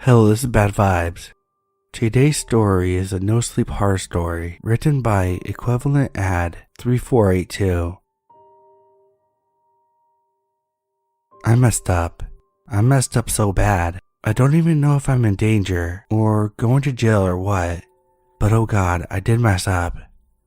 Hello, this is Bad Vibes. Today's story is a no sleep horror story written by Equivalent Ad 3482. I messed up. I messed up so bad. I don't even know if I'm in danger or going to jail or what. But oh god, I did mess up.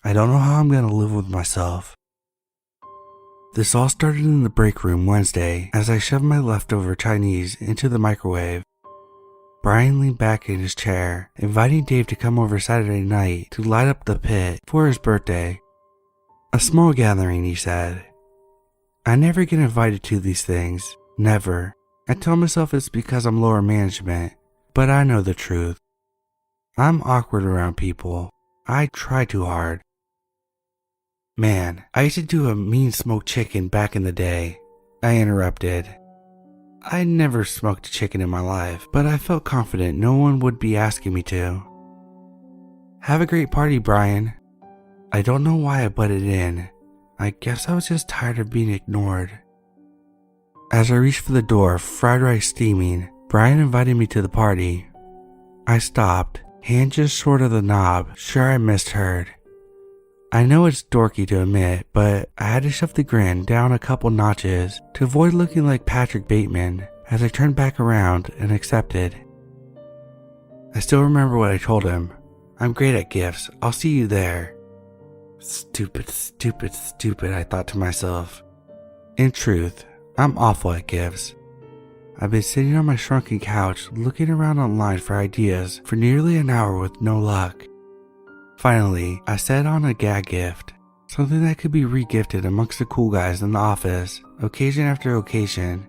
I don't know how I'm gonna live with myself. This all started in the break room Wednesday as I shoved my leftover Chinese into the microwave. Brian leaned back in his chair, inviting Dave to come over Saturday night to light up the pit for his birthday. A small gathering, he said. I never get invited to these things. Never. I tell myself it's because I'm lower management, but I know the truth. I'm awkward around people. I try too hard. Man, I used to do a mean smoked chicken back in the day. I interrupted. I never smoked chicken in my life, but I felt confident no one would be asking me to. Have a great party, Brian. I don't know why I butted in. I guess I was just tired of being ignored. As I reached for the door, fried rice steaming, Brian invited me to the party. I stopped, hand just short of the knob, sure I misheard. I know it's dorky to admit, but I had to shove the grin down a couple notches to avoid looking like Patrick Bateman as I turned back around and accepted. I still remember what I told him. I'm great at gifts, I'll see you there. Stupid, stupid, stupid, I thought to myself. In truth, I'm awful at gifts. I've been sitting on my shrunken couch looking around online for ideas for nearly an hour with no luck. Finally, I set on a gag gift, something that could be re-gifted amongst the cool guys in the office, occasion after occasion.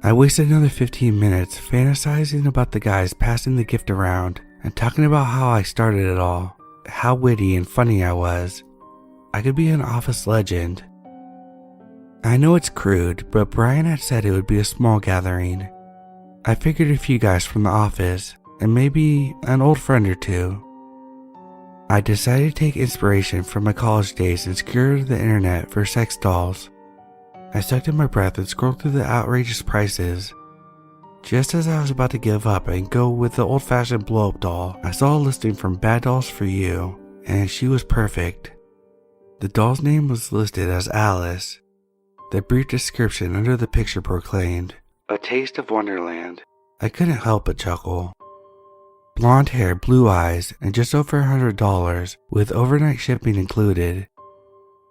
I wasted another 15 minutes fantasizing about the guys passing the gift around and talking about how I started it all, how witty and funny I was. I could be an office legend. I know it's crude, but Brian had said it would be a small gathering. I figured a few guys from the office, and maybe an old friend or two. I decided to take inspiration from my college days and scoured the internet for sex dolls. I sucked in my breath and scrolled through the outrageous prices. Just as I was about to give up and go with the old-fashioned blow-up doll, I saw a listing from Bad Dolls For You, and she was perfect. The doll's name was listed as Alice. The brief description under the picture proclaimed, "A taste of Wonderland." I couldn't help but chuckle. Blonde hair, blue eyes, and just over $100 with overnight shipping included.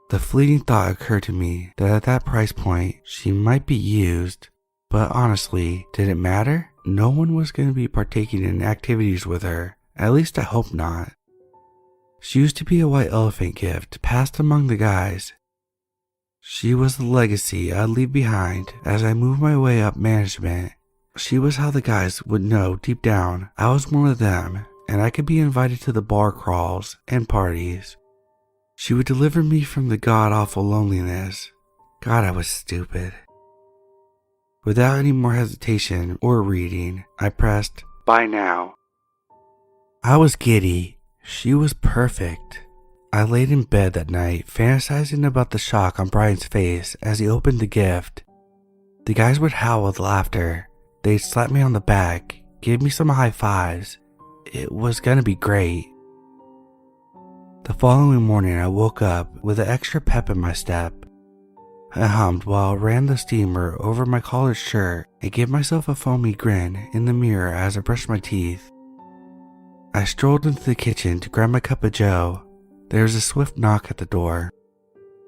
The fleeting thought occurred to me that at that price point, she might be used, but honestly, did it matter? No one was going to be partaking in activities with her, at least I hope not. She used to be a white elephant gift passed among the guys. She was the legacy I'd leave behind as I moved my way up management. She was how the guys would know deep down I was one of them and I could be invited to the bar crawls and parties. She would deliver me from the god-awful loneliness. God, I was stupid. Without any more hesitation or reading, I pressed buy now. I was giddy. She was perfect. I laid in bed that night fantasizing about the shock on Brian's face as he opened the gift. The guys would howl with laughter. They'd slap me on the back, give me some high fives. It was gonna be great. The following morning I woke up with an extra pep in my step. I hummed while I ran the steamer over my collared shirt and gave myself a foamy grin in the mirror as I brushed my teeth. I strolled into the kitchen to grab my cup of joe. There was a swift knock at the door.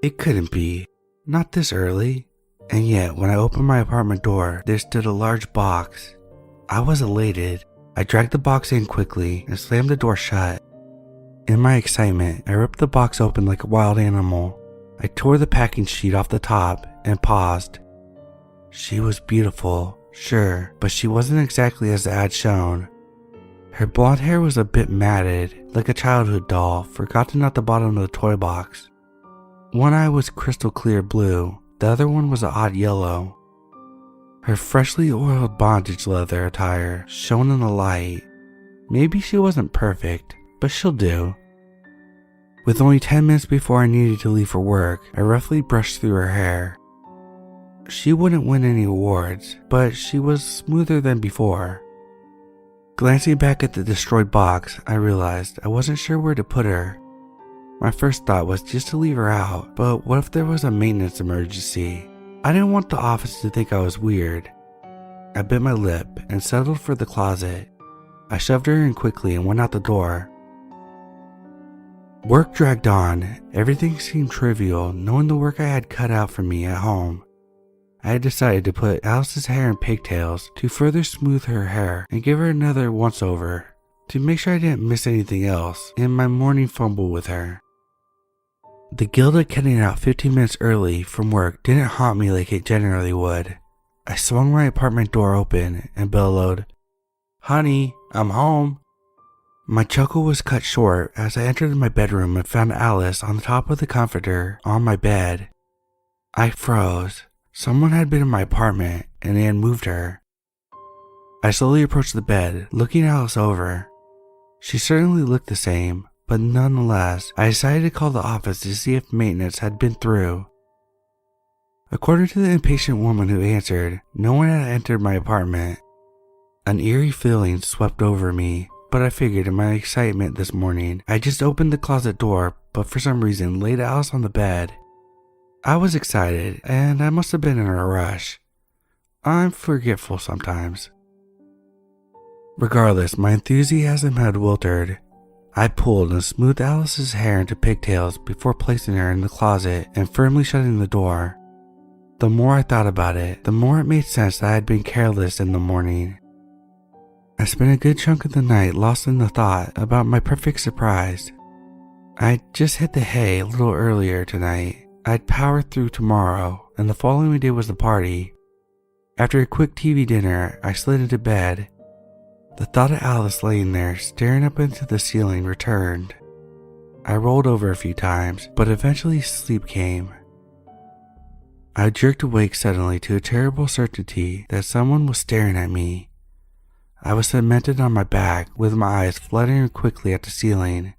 It couldn't be. Not this early. And yet, when I opened my apartment door, there stood a large box. I was elated. I dragged the box in quickly and slammed the door shut. In my excitement, I ripped the box open like a wild animal. I tore the packing sheet off the top and paused. She was beautiful, sure, but she wasn't exactly as the ad shown. Her blonde hair was a bit matted, like a childhood doll forgotten at the bottom of the toy box. One eye was crystal clear blue. The other one was an odd yellow. Her freshly oiled bondage leather attire shone in the light. Maybe she wasn't perfect, but she'll do. With only 10 minutes before I needed to leave for work, I roughly brushed through her hair. She wouldn't win any awards, but she was smoother than before. Glancing back at the destroyed box, I realized I wasn't sure where to put her. My first thought was just to leave her out, but what if there was a maintenance emergency? I didn't want the office to think I was weird. I bit my lip and settled for the closet. I shoved her in quickly and went out the door. Work dragged on. Everything seemed trivial, knowing the work I had cut out for me at home. I had decided to put Alice's hair in pigtails to further smooth her hair and give her another once-over, to make sure I didn't miss anything else in my morning fumble with her. The guilt of getting out 15 minutes early from work didn't haunt me like it generally would. I swung my apartment door open and bellowed, "Honey, I'm home." My chuckle was cut short as I entered my bedroom and found Alice on the top of the comforter on my bed. I froze. Someone had been in my apartment and they had moved her. I slowly approached the bed, looking Alice over. She certainly looked the same, but nonetheless, I decided to call the office to see if maintenance had been through. According to the impatient woman who answered, no one had entered my apartment. An eerie feeling swept over me, but I figured in my excitement this morning, I just opened the closet door, but for some reason laid Alice on the bed. I was excited, and I must have been in a rush. I'm forgetful sometimes. Regardless, my enthusiasm had wilted. I pulled and smoothed Alice's hair into pigtails before placing her in the closet and firmly shutting the door. The more I thought about it, the more it made sense that I had been careless in the morning. I spent a good chunk of the night lost in the thought about my perfect surprise. I'd just hit the hay a little earlier tonight. I'd power through tomorrow, and the following day was the party. After a quick TV dinner, I slid into bed. The thought of Alice laying there, staring up into the ceiling, returned. I rolled over a few times, but eventually sleep came. I jerked awake suddenly to a terrible certainty that someone was staring at me. I was cemented on my back, with my eyes fluttering quickly at the ceiling.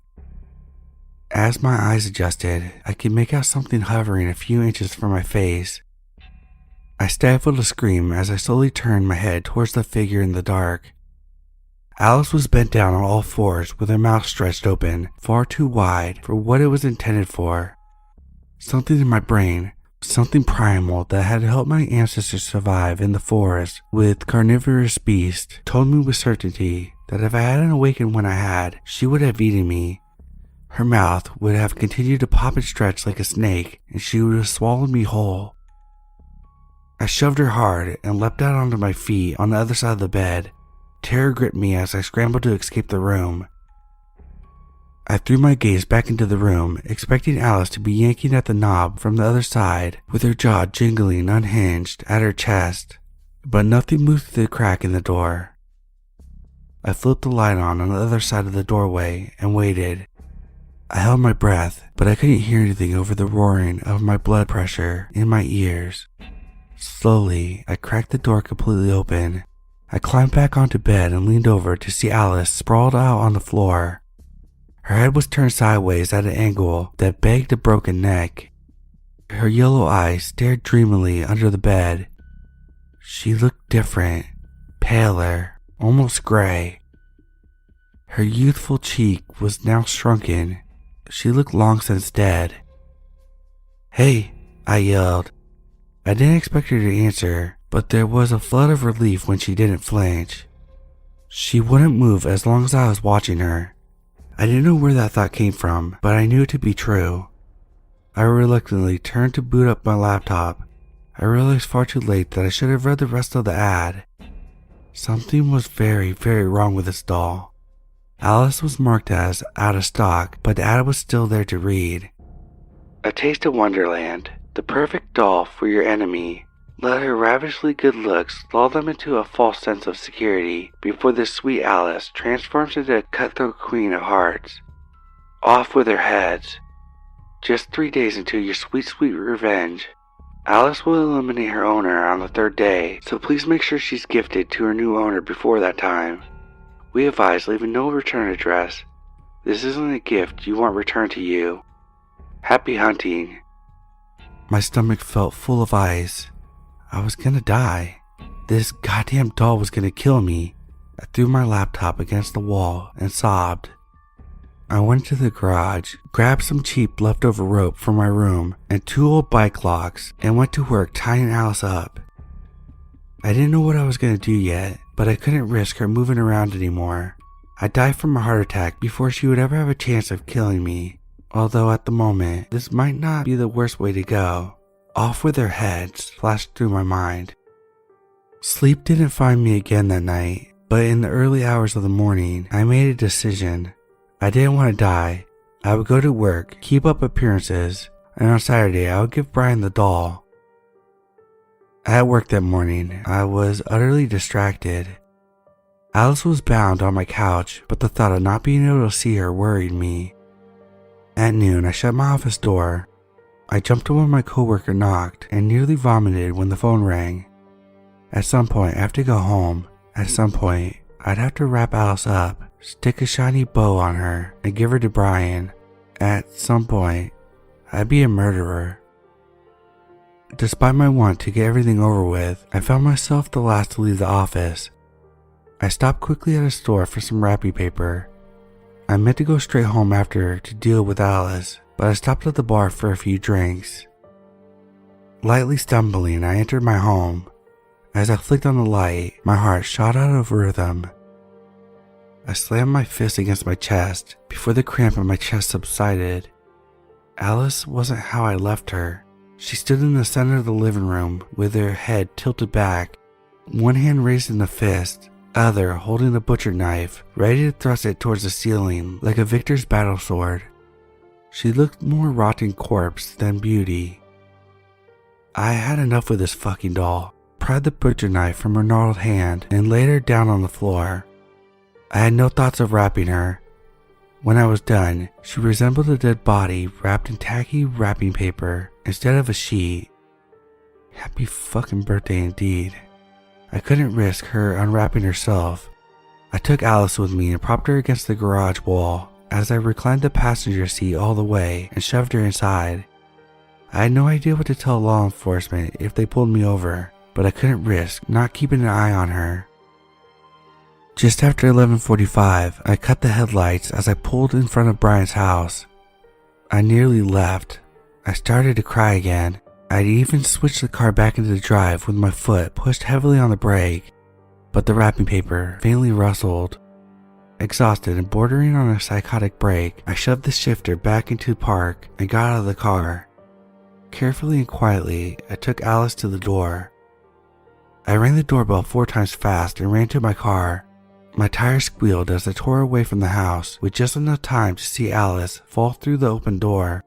As my eyes adjusted, I could make out something hovering a few inches from my face. I stifled a scream as I slowly turned my head towards the figure in the dark. Alice was bent down on all fours with her mouth stretched open, far too wide for what it was intended for. Something in my brain, something primal that had helped my ancestors survive in the forest with carnivorous beasts, told me with certainty that if I hadn't awakened when I had, she would have eaten me. Her mouth would have continued to pop and stretch like a snake, and she would have swallowed me whole. I shoved her hard and leapt out onto my feet on the other side of the bed. Terror gripped me as I scrambled to escape the room. I threw my gaze back into the room, expecting Alice to be yanking at the knob from the other side, with her jaw jingling unhinged at her chest, but nothing moved through the crack in the door. I flipped the light on the other side of the doorway and waited. I held my breath, but I couldn't hear anything over the roaring of my blood pressure in my ears. Slowly, I cracked the door completely open. I climbed back onto bed and leaned over to see Alice sprawled out on the floor. Her head was turned sideways at an angle that begged a broken neck. Her yellow eyes stared dreamily under the bed. She looked different, paler, almost gray. Her youthful cheek was now shrunken. She looked long since dead. "Hey," I yelled. I didn't expect her to answer, but there was a flood of relief when she didn't flinch. She wouldn't move as long as I was watching her. I didn't know where that thought came from, but I knew it to be true. I reluctantly turned to boot up my laptop. I realized far too late that I should have read the rest of the ad. Something was very, very wrong with this doll. Alice was marked as out of stock, but the ad was still there to read. "A taste of Wonderland, the perfect doll for your enemy. Let her ravishingly good looks lull them into a false sense of security before this sweet Alice transforms into a cutthroat queen of hearts. Off with their heads. Just 3 days until your sweet, sweet revenge. Alice will eliminate her owner on the 3rd day, so please make sure she's gifted to her new owner before that time. We advise leaving no return address. This isn't a gift you want returned to you. Happy hunting." My stomach felt full of ice. I was gonna die. This goddamn doll was gonna kill me. I threw my laptop against the wall and sobbed. I went to the garage, grabbed some cheap leftover rope from my room and 2 old bike locks, and went to work tying Alice up. I didn't know what I was going to do yet, but I couldn't risk her moving around anymore. I'd die from a heart attack before she would ever have a chance of killing me, although at the moment, this might not be the worst way to go. Off with their heads flashed through my mind. Sleep didn't find me again that night, but in the early hours of the morning, I made a decision. I didn't want to die. I would go to work, keep up appearances, and on Saturday I would give Brian the doll. At work that morning, I was utterly distracted. Alice was bound on my couch, but the thought of not being able to see her worried me. At noon, I shut my office door. I jumped to when my coworker knocked and nearly vomited when the phone rang. At some point, I have to go home. At some point, I'd have to wrap Alice up, stick a shiny bow on her, and give her to Brian. At some point, I'd be a murderer. Despite my want to get everything over with, I found myself the last to leave the office. I stopped quickly at a store for some wrapping paper. I meant to go straight home after to deal with Alice, but I stopped at the bar for a few drinks. Lightly stumbling, I entered my home. As I flicked on the light, my heart shot out of rhythm. I slammed my fist against my chest before the cramp in my chest subsided. Alice wasn't how I left her. She stood in the center of the living room with her head tilted back, one hand raised in a fist, other holding a butcher knife, ready to thrust it towards the ceiling like a victor's battle sword. She looked more rotting corpse than beauty. I had enough with this fucking doll, pried the butcher knife from her gnarled hand, and laid her down on the floor. I had no thoughts of wrapping her. When I was done, she resembled a dead body wrapped in tacky wrapping paper instead of a sheet. Happy fucking birthday indeed. I couldn't risk her unwrapping herself. I took Alice with me and propped her against the garage wall as I reclined the passenger seat all the way and shoved her inside. I had no idea what to tell law enforcement if they pulled me over, but I couldn't risk not keeping an eye on her. Just after 11:45, I cut the headlights as I pulled in front of Brian's house. I nearly left. I started to cry again. I'd even switched the car back into the drive with my foot pushed heavily on the brake, but the wrapping paper faintly rustled. Exhausted and bordering on a psychotic break, I shoved the shifter back into the park and got out of the car. Carefully and quietly, I took Alice to the door. I rang the doorbell 4 times fast and ran to my car. My tires squealed as I tore away from the house with just enough time to see Alice fall through the open door.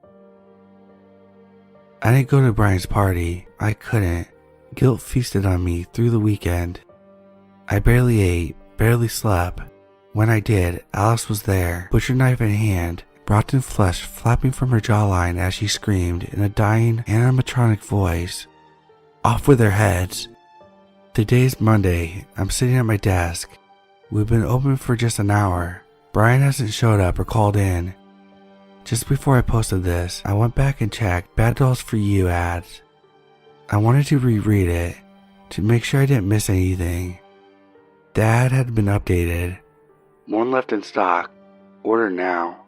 I didn't go to Brian's party. I couldn't. Guilt feasted on me through the weekend. I barely ate, barely slept. When I did, Alice was there, butcher knife in hand, rotten flesh flapping from her jawline as she screamed in a dying animatronic voice. Off with their heads. Today's Monday. I'm sitting at my desk. We've been open for just an hour. Brian hasn't showed up or called in. Just before I posted this, I went back and checked Bad Dolls For You ads. I wanted to reread it to make sure I didn't miss anything. The ad had been updated. One left in stock. Order now.